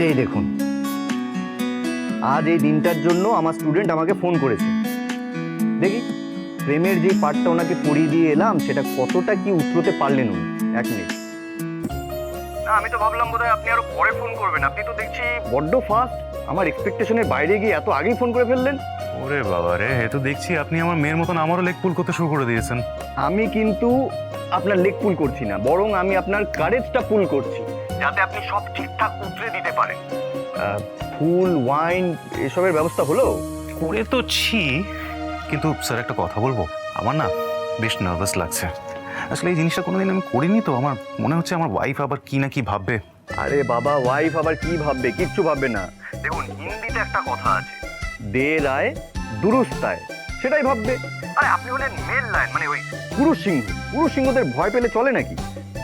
এই দেখুন, আজ এই দিনটার জন্য আমার স্টুডেন্ট আমাকে ফোন করেছে। দেখি প্রেমের যে পার্টটা ওনাকে পড়িয়ে দিয়ে এলাম সেটা কতটা কি উতরোতে পারলেন উনি। 1 মিনিট। না, আমি তো ভাবলাম বোধহয় আপনি আরো পরে ফোন করবেন, আপনি তো দেখছি বড্ড ফাস্ট। আমার এক্সপেকটেশনের বাইরে গিয়ে এত আগেই ফোন করে ফেললেন। ওরে বাবা রে, এ তো দেখছি আপনি আমার মেয়ের মতন আমারও লেগ পুল করতে শুরু করে দিয়েছেন। আমি কিন্তু আপনার লেগ পুল করছি না, বরং আমি আপনার কারেজটা পুল করছি, যাতে আপনি সব ঠিকঠাক উতরে দিতে পারেন। ফুল, ওয়াইন এসবের ব্যবস্থা হলো? করে তো ছি, কিন্তু স্যার একটা কথা বলবো, আমার না বেশ নার্ভাস লাগছে। আসলে এই জিনিসটা কোনোদিন আমি করিনি, তো আমার মনে হচ্ছে আমার ওয়াইফ আবার কি না কি ভাববে। আরে বাবা, ওয়াইফ আবার কি ভাববে? কিচ্ছু ভাববে না। দেখুন, হিন্দিতে একটা কথা আছে, দের আয় দুরুস্ত আয়, সেটাই ভাববে। আরে আপনি হলেন মেল লাইন, মানে ওই পুরুষ সিংহ। পুরুষ সিংহদের ভয় পেলে চলে নাকি?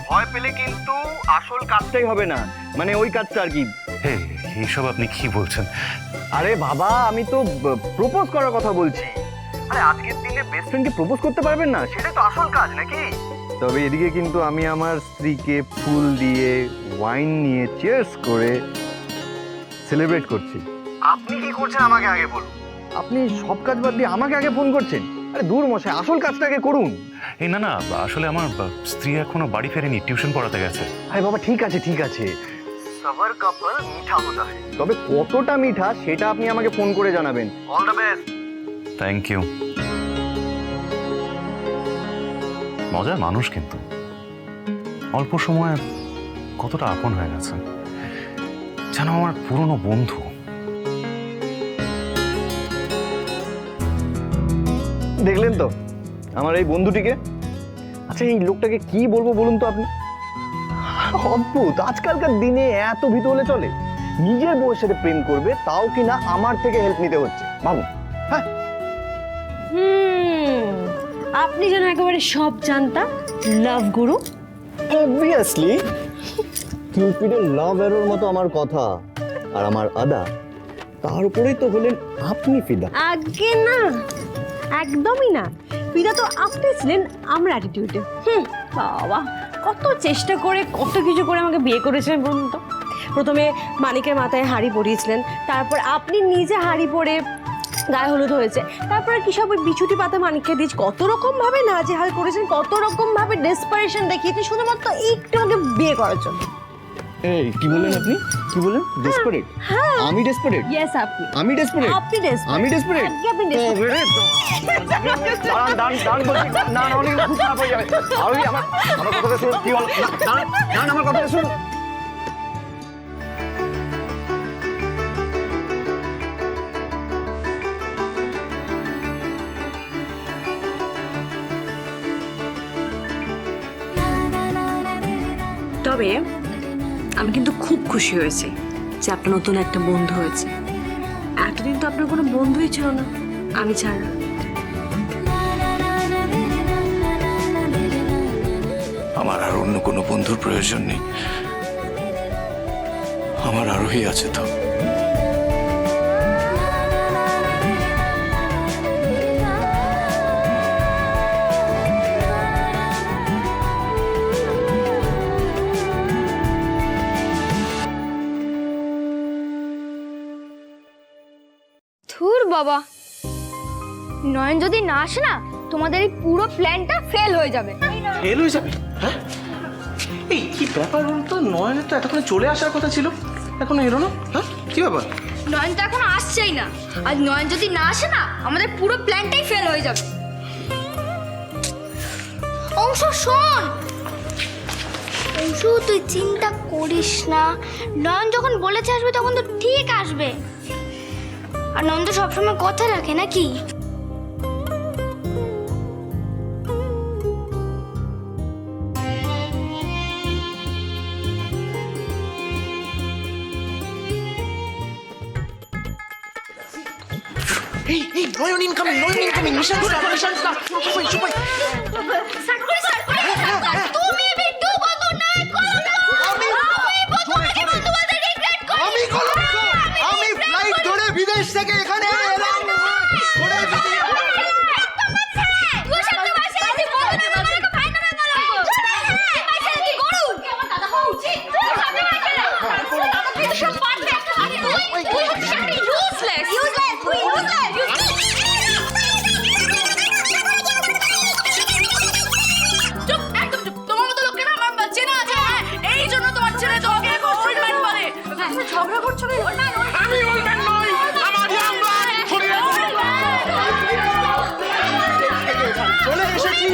ভয় পেলে কিন্তু আসল কাজটাই হবে না, মানে ওই কাজটা আর কি। হে, এইসব আপনি কি বলছেন? আরে বাবা, আমি তো প্রপোজ করার কথা বলছি। আরে আজকের দিনে বেস্ট ফ্রেন্ডকে প্রপোজ করতে পারবেন না, সেটাই তো আসল কাজ নাকি? তবে এদিকে কিন্তু আমি আমার স্ত্রীকে ফুল দিয়ে, ওয়াইন নিয়ে চিয়ার্স করে সেলিব্রেট করছি। আপনি কি করছেন আমাকে আগে বলুন। আপনি সব কাজ বাদ দিয়ে আমাকে আগে ফোন করছেন? আরে দূর মশাই, আসল কাজটা আগে করুন। এই না না, আসলে আমার স্ত্রী এখনো বাড়ি ফেরেনি, টিউশন পড়াতে গেছে। আরে বাবা, ঠিক আছে ঠিক আছে, সবার কাপল মিঠা হতা হয়, তবে কতটা মিঠা সেটা আপনি আমাকে ফোন করে জানাবেন। All the best. Thank you. মজার মানুষ, কিন্তু অল্প সময়ে কতটা আপন হয়ে গেছে, যেন আমার পুরনো বন্ধু। দেখলেন তো আমার এই বন্ধুটিকে? আচ্ছা, এই লোকটাকে কি বলবো বলুন তো আপনি? অদ্ভুত, আজকালকার দিনে এত ভীতু হলে চলে? নিজের বউয়ের সাথে প্রেম করবে, তাও কিনা আমার থেকে হেল্প নিতে হচ্ছে, ভাবুন। হ্যাঁ, আপনি যেন একেবারে সব জানতা লাভ গুরু। অবভিয়াসলি কিউপিডের লাভ এরোর মতো আমার কথা আর আমার আদা, তার উপরেই তো হলেন আপনি ফিদা। আগে না, একদমই না। ফিদা তো আপনি ছিলেন আমার অ্যাটিটিউডে। বাবা, কত চেষ্টা করে কত কিছু করে আমাকে বিয়ে করেছিলেন বলুন তো। প্রথমে মানিকের মাথায় হাড়ি পরিয়েছিলেন, তারপর আপনি নিজে হাড়ি পরে গায়ে হলুদ হয়েছে, তারপরে কি সব ওই বিছুটি পাতা মানিককে দিয়েছে, কত রকম ভাবে নাজেহাল করেছেন, কত রকম ভাবে ডেসপারেশন দেখিয়েছেন শুধুমাত্র একটু আমাকে বিয়ে করার জন্য। এই কি বললেন আপনি? কি বললেন? ডেসপারেট? হ্যাঁ, আমি ডেসপারেট? ইয়েস আপনি। আমি ডেসপারেট? আপনি desperate। আমি ডেসপারেট? আগে আপনি desperate। না না, অনেক খুব খারাপ হয়ে যাবে। আমার কথাটা শুনুন। কি হলো? না, আমার কথাটা শুনুন। তবে আমি কিন্তু খুব খুশি হয়েছি যে আপনার নতুন একটা বন্ধু হয়েছে। এতদিন তো আপনার কোনো বন্ধুই ছিল না আমি ছাড়া। আমার আর অন্য কোনো বন্ধুর প্রয়োজন নেই, আমার আরোহী আছে তো। ধুর বাবা, নয়ন যদি না আসে না, তোমাদের এই পুরো প্ল্যানটা ফেল হয়ে যাবে। ফেল হয়ে যাবে? হ্যাঁ, এই কি ব্যাপার বলুন তো? নয়নের তো এতক্ষণে চলে আসার কথা ছিল, এখনো এলো না। হ্যাঁ, কি ব্যাপার? নয়ন তো এখনো আসছেই না, আর নয়ন যদি না আসে না, আমাদের পুরো প্ল্যানটাই ফেল হয়ে যাবে। অংশ শোন, অংশু তুই চিন্তা করিস না, নয়ন যখন বলেছে আসবে তখন তো ঠিক আসবে। আর নয়ন তো সবসময় কথা রাখে নাকি? এই নয়ন ইনকামিং, নয়ন ইনকামিং। নিশান স্টার, নিশান স্টার। সবাই সবাই তুমি বিট্টু বন্ধু নাই করো। আমি কলঙ্ক, আমি ফ্লাইট ধরে বিদেশ থেকে এখানে এলাম। সব পারবে ঝগড়া করছো কেন? আমি ওলম্যান নই, আমার ইয়াং ব্লাড শরীরে চলে এসেছি।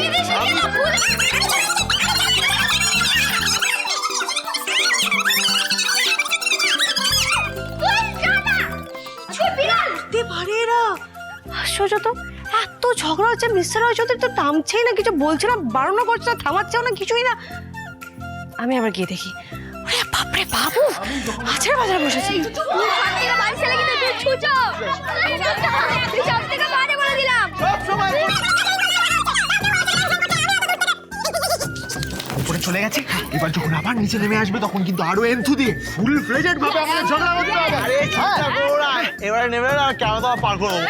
হতে পারে এরা। আশ্চর্য তো, এত ঝগড়া হচ্ছে, মিস্টার রায় চৌধুরী তো থামছেই না, কিছু বলছে না, বারণও করছে না, থামাচ্ছেও না, কিছুই না। আমি আবার গিয়ে দেখি, ওরে বাপরে বাবু, আছাড় বাজার বসেছে। উপরে চলে গেছে, এবার যখন আবার নিচে নেমে আসবে তখন কিন্তু আরো এন্থু দিয়ে ফুল ফ্লেজেড ভাবে আমাদের ঝগড়া করতে হবে। আরে চিন্তা করো না, এবারে নেমে না কেন তো পার করবো।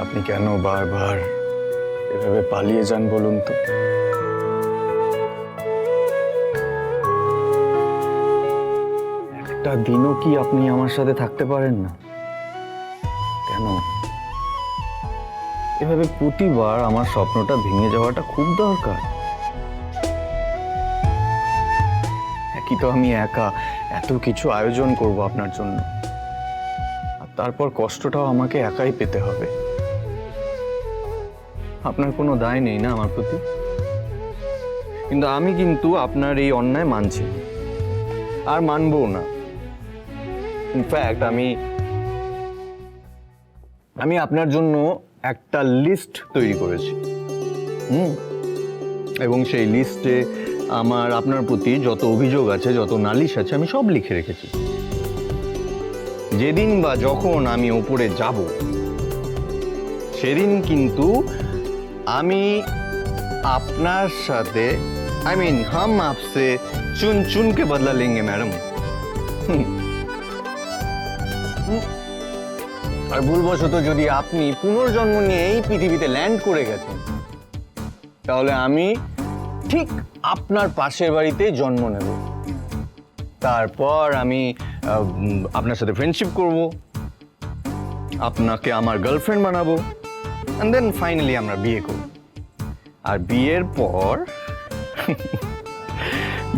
আপনি কেন বারবার এভাবে পালিয়ে যান বলুন তো? একটা দিনও কি আপনি আমার সাথে থাকতে পারেন না? কেন এভাবে প্রতিবার আমার স্বপ্নটা ভেঙে যাওয়াটা খুব দরকার? একই তো আমি একা এত কিছু আয়োজন করব আপনার জন্য, আর তারপর কষ্টটাও আমাকে একাই পেতে হবে। আপনার কোনো দায় নেই না আমার প্রতি, কিন্তু আমি কিন্তু আপনার এই অন্যায় মানছি আর মানবও না। ইনফ্যাক্ট আমি আপনার জন্য একটা লিস্ট তৈরি করেছি, এবং সেই লিস্টে আপনার প্রতি যত অভিযোগ আছে, যত নালিশ আছে, আমি সব লিখে রেখেছি। যেদিন বা যখন আমি ওপরে যাব সেদিন কিন্তু আমি আপনার সাথে হাম আপসে চুন চুন কে বদলা লেঙ্গে ম্যাডাম। আর ভুলবশত যদি আপনি পুনর্জন্ম নিয়ে এই পৃথিবীতে ল্যান্ড করে গেছেন, তাহলে আমি ঠিক আপনার পাশের বাড়িতে জন্ম নেব। তারপর আমি আপনার সাথে ফ্রেন্ডশিপ করব, আপনাকে আমার গার্লফ্রেন্ড বানাবো, and then ফাইনালি আমরা বিয়ে করব। আর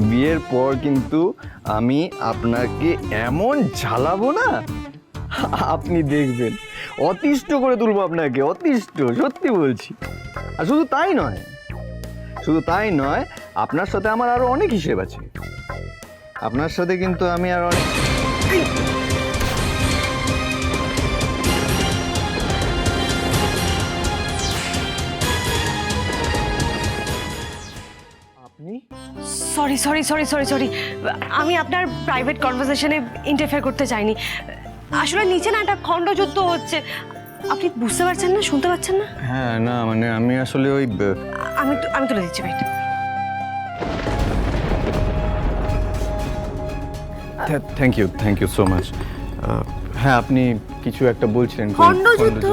বিয়ের পর কিন্তু আমি আপনাকে এমন ঝালাবো না, আপনি দেখবেন, অতিষ্ঠ করে তুলবো আপনাকে, অতিষ্ঠ, সত্যি বলছি। আর শুধু তাই নয়, আপনার সাথে আমার আরো অনেক হিসেব আছে। আপনার সাথে কিন্তু আমি আর অনেক sorry sorry sorry sorry sorry, আমি আপনার প্রাইভেট কনভারসেশনে ইন্টারফেয়ার করতে চাইনি। আসলে নিচে না একটা খণ্ডযুদ্ধ হচ্ছে, আপনি বুঝতে পারছেন না, শুনতে পাচ্ছেন না? হ্যাঁ, না মানে আমি আসলে ওই আমি তুলে দিচ্ছি ভাই। Thank you so much. হ্যাঁ, আপনি কিছু একটা বলছিলেন। খণ্ডযুদ্ধ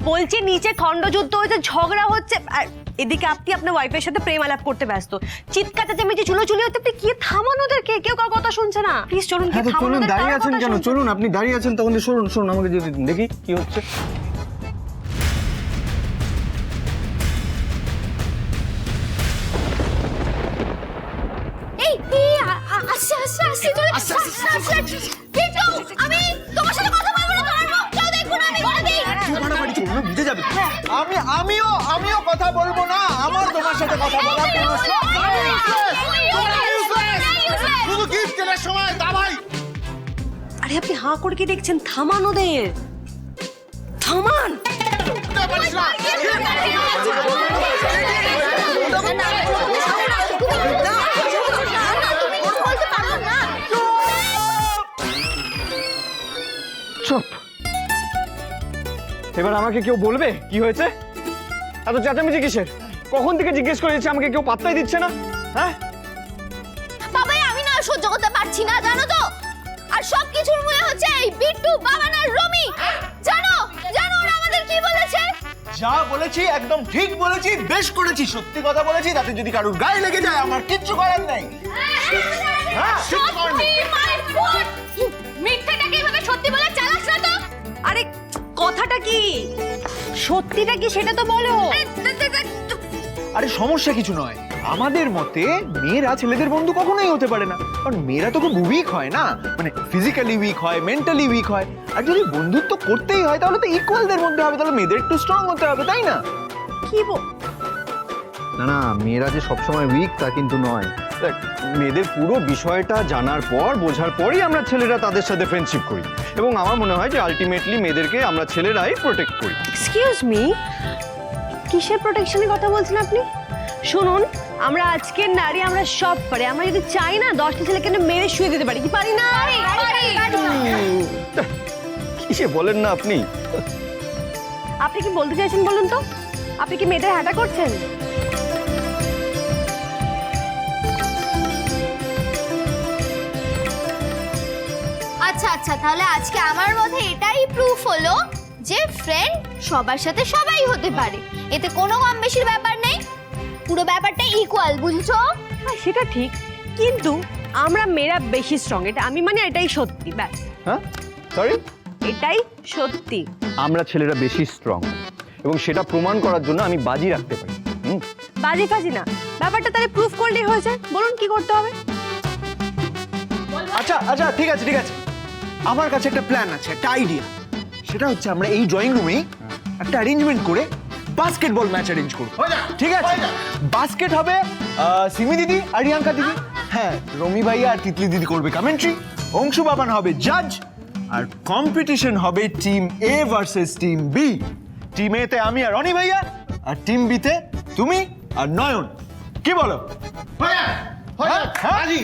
বলছি, নিচে খণ্ডযুদ্ধ হচ্ছে, ঝগড়া হচ্ছে, আর এদিকে আপনি আপনার ওয়াইফের সাথে প্রেম আলাপ করতে ব্যস্ত, চিৎকার চেঁচামেচি চুলোচুলি হতে। আপনি কি থামান ওদেরকে, কেউ কার কথা শুনছে না। প্লিজ চলুন, হ্যাঁ তো চলুন, দাঁড়িয়ে আছেন কেন? চলুন, আপনি দাঁড়িয়ে আছেন তখন শুনুন আমাকে যেতে দিন, দেখি কি হচ্ছে। আসছি আমি তোমার সাথে কথা বলবো না, কেউ দেখবো না, আমি বলে দিই। ভিজে যাবে। আমিও কথা বলবো না, আমার তোমার সাথে কথা বলার কোনো শখ নেই। শুধু গিফট কেনার সময় দাবাই। আরে আপনি হাঁ করে কি দেখছেন? থামান ওদের, থামান। চুপ। এবার আমাকে কেউ বলবে কি হয়েছে? এত চেঁচামেচি কিসের? কখন থেকে জিজ্ঞেস করে যাচ্ছে, আমাকে কেউ পাত্তাই দিচ্ছে না। হ্যাঁ, বাবাই আমি না সহ্য করতে পারছি না, জানো তো। আর সব কিছুর মূলে হচ্ছে এই বিট্টু, বাবান আর রমি। জানো জানো ওরা আমাদের কি বলেছে? যা বলেছি একদম ঠিক বলেছি, বেশ করেছি, সত্যি কথা বলেছি। তাতে যদি কারুর গায়ে লেগে যায় আমার কিচ্ছু করার নেই। হ্যাঁ, কিচ্ছু করার নেই। মিথ্যাটাকে এভাবে সত্যি বলে চালাস না তো। আরে কথাটা কি, সত্যিটা কি সেটা তো বলো। আরে সমস্যা কিছু নয়, আমাদের মতে মেয়েরা ছেলেদের বন্ধু কখনোই হতে পারে না, কারণ মেয়েরা তো খুব উইক হয় না, মানে ফিজিক্যালি উইক হয়, মেন্টালি উইক হয়। আর যদি বন্ধুত্ব করতেই হয় তাহলে তো ইকুয়ালদের মধ্যে হবে, তাহলে মেয়েদের একটু স্ট্রং হতে হবে, তাই না? কি না না, মেয়েরা যে সবসময় উইক তা কিন্তু নয়। দেখ, মেয়েদের পুরো বিষয়টা জানার পর, বোঝার পরই আমরা ছেলেরা তাদের সাথে ফ্রেন্ডশিপ করি, এবং আমার মনে হয় যে আলটিমেটলি মেয়েদেরকে আমরা ছেলেরাই প্রোটেক্ট করি। এক্সকিউজ মি, কিসের প্রোটেকশনের কথা বলছেন আপনি? শুনুন, আমরা আজকের নারী, আমরা সব পারি। আমরা যদি চাই না 10টা ছেলেকে মেরে শুয়ে দিতে পারি, কি পারি না? কিসে বলেন না আপনি? আপনি কি বলতে চাইছেন বলুন তো? আপনি কি মেয়েদের হাঁটা করছেন? আচ্ছা আচ্ছা, তাহলে আজকে আমার মতে এটাই প্রুফ হলো যে ফ্রেন্ড সবার সাথে সবাই হতে পারে, এতে কোনো কম বেশির ব্যাপার নেই, পুরো ব্যাপারটা ইকুয়াল, বুঝছো? হ্যাঁ, সেটা ঠিক, কিন্তু আমরা মেয়েরা বেশি স্ট্রং, এটা আমি মানে এটাই সত্যি, ব্যাস হ্যাঁ, সরি, এটাই সত্যি। আমরা ছেলেরা বেশি স্ট্রং, এবং সেটা প্রমাণ করার জন্য আমি বাজি রাখতে পারি। বাজি ফাজি না, ব্যাপারটা তাহলে প্রুফ করলেই হয়ে যায়। বলুন কি করতে হবে? আচ্ছা আচ্ছা, ঠিক আছে ঠিক আছে, আমার কাছে একটা প্ল্যান আছে, একটা আইডিয়া। সেটা হচ্ছে আমরা এই ড্রয়িং রুমে একটা অ্যারেঞ্জমেন্ট করে বাস্কেটবল ম্যাচ অ্যারেঞ্জ করব, ঠিক আছে? বাস্কেট হবে সিমি দিদি আর রিয়াঙ্কা দিদি, হ্যাঁ, রমি ভাইয়া আর তিতলি দিদি করবে কমেন্ট্রি, অংশু বাবান হবে জাজ, আর কম্পিটিশন হবে টিম এ ভার্সেস টিম বি। টিম এ তে আমি আর রনি ভাইয়া, আর টিম বি তে তুমি আর নয়ন। কি বলো? হ্যাঁ, রাজি।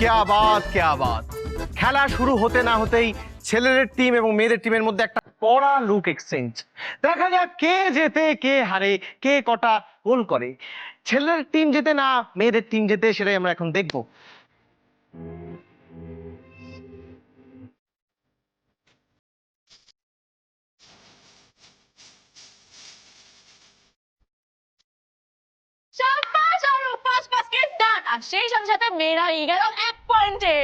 क्या बात क्या बात, খেলা শুরু হতে না হতেই ছেলেদের টিম এবং মেয়েদের টিমের মধ্যে একটা কড়া লুক এক্সচেঞ্জ। দেখা যাক কে জেতে কে হারে, কে কটা গোল করে। ছেলেদের টিম জেতে না মেয়েদের টিম জেতে, সেটাই আমরা এখন দেখবো। আর সেই সাথে সাথে মেয়েরা এগিয়ে গেল 1 পয়েন্টে।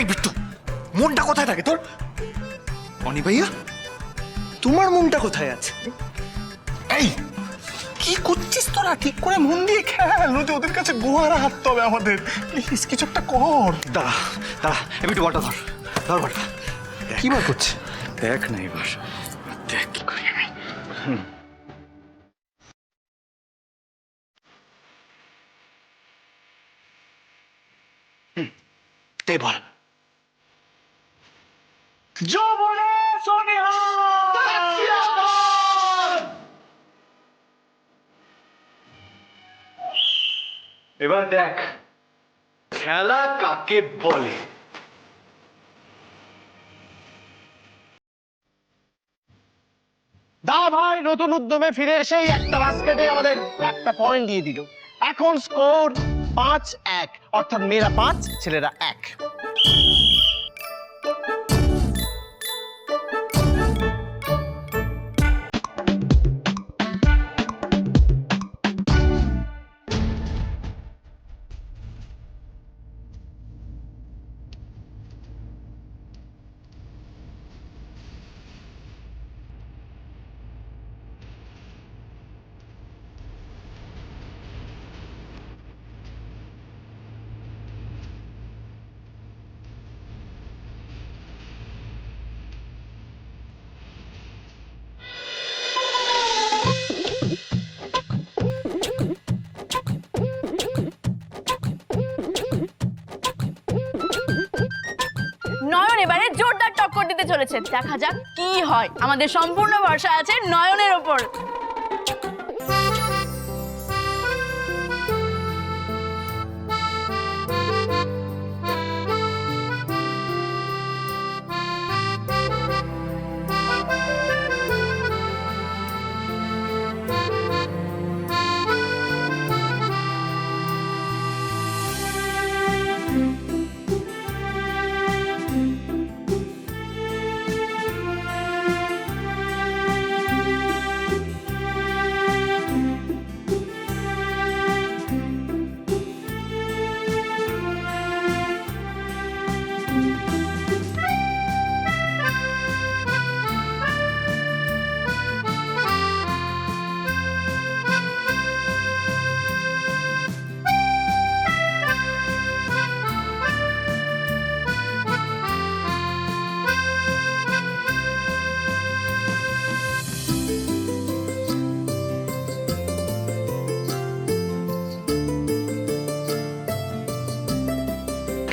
এই বিট্টু, মনটা কোথায় থাকে তোর? অনি ভাইয়া, তোমার মনটা কোথায় আছে? এই কি করছিস তোরা? ঠিক করে মন দিয়ে খেল, নয়তো ওদের কাছে গোহারা হাঁটতে হবে আমাদের। প্লিজ কিছু একটা কর। দাঁড়া দাঁড়া, একটু বলটা ধর, ধর বলটা। কি বার করছে? দেখ না এবার, দেখ কি করি আমি। দে বল। এবার দেখ খেলা কাকে বলে। দা ভাই নতুন উদ্যমে ফিরে এসেই একটা বাস্কেটে আমাদের একটা পয়েন্ট দিয়ে দিল। এখন স্কোর 5-1, অর্থাৎ মেয়েরা 5 ছেলেরা 1। নয়ন এবারে জোরদার টক্কর দিতে চলেছে, দেখা যাক কি হয়। আমাদের সম্পূর্ণ ভরসা আছে নয়নের ওপর।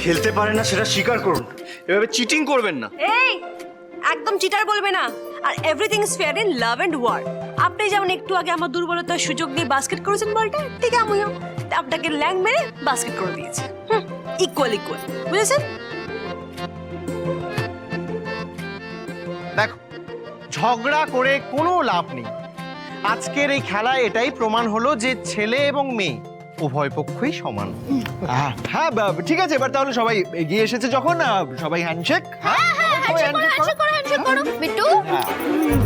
খেলতে পারে না সেটা স্বীকার করুন, এভাবে চিটিং করবেন না। এই একদম চিটার বলবে না। আর everything is fair in love and war. আপনি যেমন একটু আগে আমার দুর্বলতার সুযোগ দিয়ে বাস্কেট করেছেন বলটা, ঠিক আমিও আপনাকে ল্যাং মেরে বাস্কেট করে দিয়েছি। ইকুয়াল ইকুয়াল, বুঝেছেন? দেখো, ঝগড়া করে কোনো লাভ নেই। আজকের এই খেলায় এটাই প্রমাণ হলো যে ছেলে এবং মেয়ে উভয় পক্ষই সমান। হ্যাঁ ঠিক আছে, এবার তাহলে সবাই এগিয়ে এসেছে যখন সবাই হ্যান্ডশেক। হ্যাঁ সবাই হ্যান্ডশেক করো। হ্যান্ডশেক করো বিট্টু। হ্যাঁ।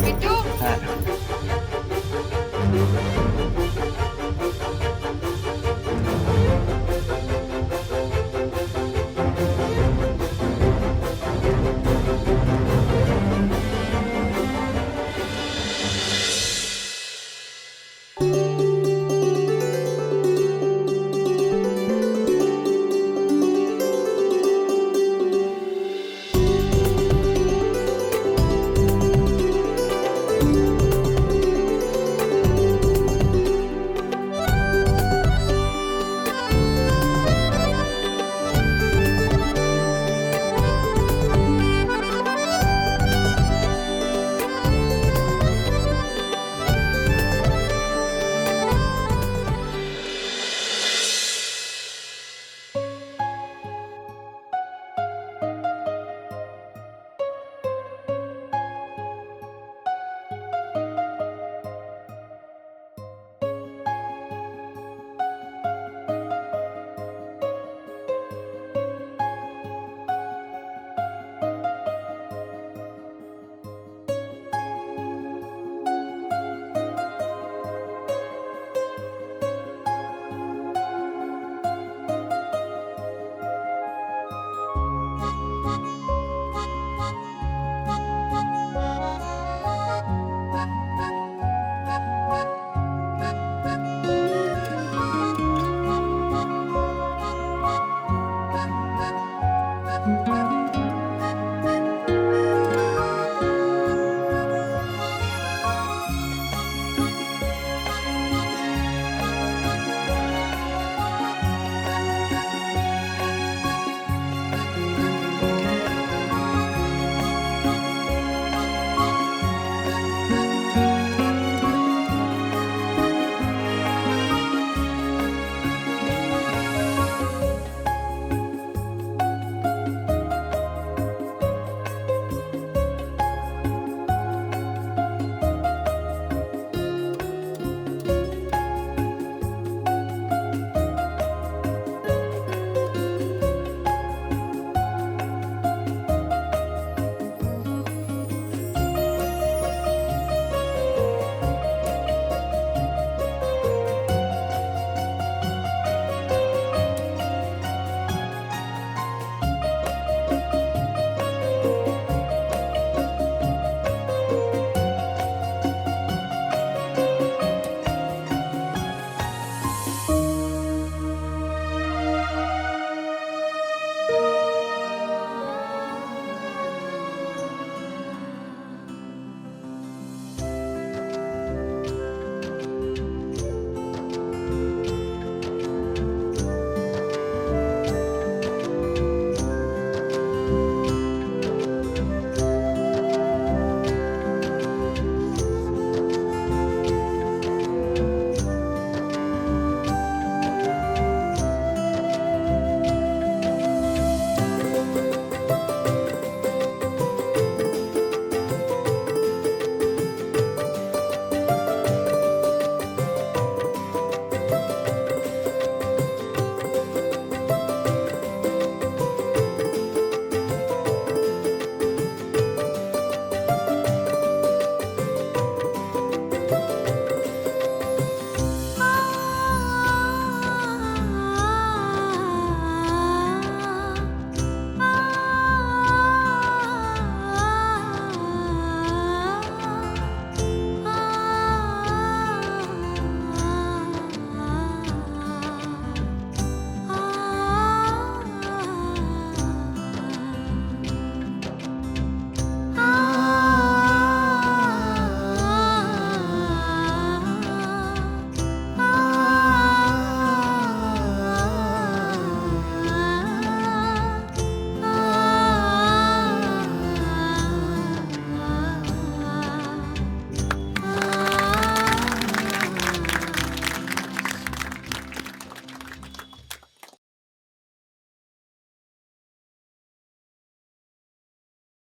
বিট্টু